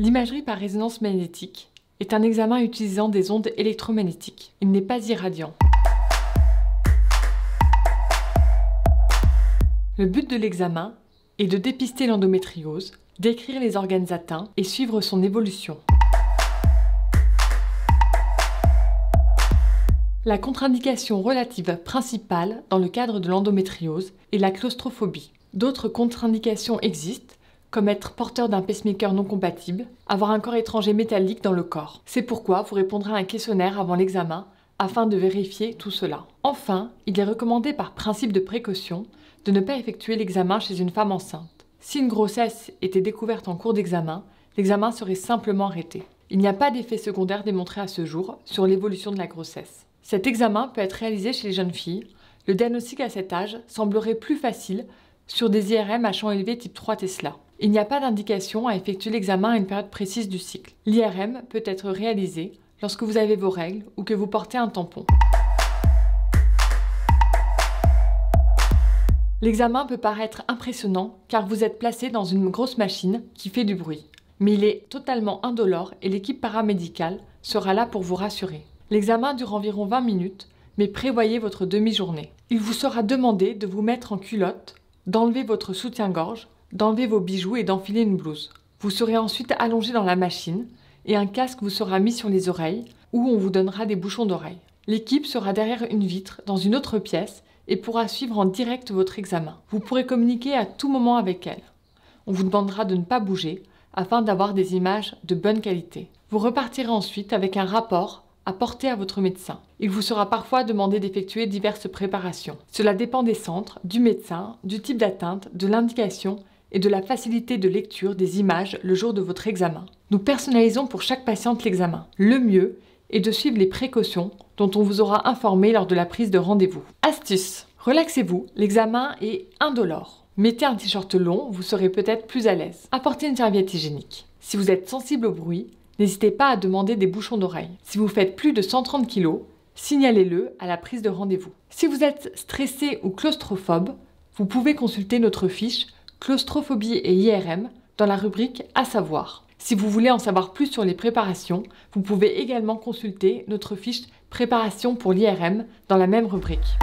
L'imagerie par résonance magnétique est un examen utilisant des ondes électromagnétiques. Il n'est pas irradiant. Le but de l'examen est de dépister l'endométriose, décrire les organes atteints et suivre son évolution. La contre-indication relative principale dans le cadre de l'endométriose est la claustrophobie. D'autres contre-indications existent, comme être porteur d'un pacemaker non compatible, avoir un corps étranger métallique dans le corps. C'est pourquoi vous répondrez à un questionnaire avant l'examen afin de vérifier tout cela. Enfin, il est recommandé par principe de précaution de ne pas effectuer l'examen chez une femme enceinte. Si une grossesse était découverte en cours d'examen, l'examen serait simplement arrêté. Il n'y a pas d'effet secondaire démontré à ce jour sur l'évolution de la grossesse. Cet examen peut être réalisé chez les jeunes filles. Le diagnostic à cet âge semblerait plus facile sur des IRM à champ élevé type 3 Tesla. Il n'y a pas d'indication à effectuer l'examen à une période précise du cycle. L'IRM peut être réalisé lorsque vous avez vos règles ou que vous portez un tampon. L'examen peut paraître impressionnant car vous êtes placé dans une grosse machine qui fait du bruit. Mais il est totalement indolore et l'équipe paramédicale sera là pour vous rassurer. L'examen dure environ 20 minutes, mais prévoyez votre demi-journée. Il vous sera demandé de vous mettre en culotte, d'enlever votre soutien-gorge, d'enlever vos bijoux et d'enfiler une blouse. Vous serez ensuite allongé dans la machine et un casque vous sera mis sur les oreilles où on vous donnera des bouchons d'oreilles. L'équipe sera derrière une vitre dans une autre pièce et pourra suivre en direct votre examen. Vous pourrez communiquer à tout moment avec elle. On vous demandera de ne pas bouger afin d'avoir des images de bonne qualité. Vous repartirez ensuite avec un rapport à porter à votre médecin. Il vous sera parfois demandé d'effectuer diverses préparations. Cela dépend des centres, du médecin, du type d'atteinte, de l'indication et de la facilité de lecture des images le jour de votre examen. Nous personnalisons pour chaque patiente l'examen. Le mieux est de suivre les précautions dont on vous aura informé lors de la prise de rendez-vous. Astuce: relaxez-vous, l'examen est indolore. Mettez un t-shirt long, vous serez peut-être plus à l'aise. Apportez une serviette hygiénique. Si vous êtes sensible au bruit, n'hésitez pas à demander des bouchons d'oreille. Si vous faites plus de 130 kg, signalez-le à la prise de rendez-vous. Si vous êtes stressé ou claustrophobe, vous pouvez consulter notre fiche Claustrophobie et IRM dans la rubrique « À savoir ». Si vous voulez en savoir plus sur les préparations, vous pouvez également consulter notre fiche Préparation pour l'IRM dans la même rubrique.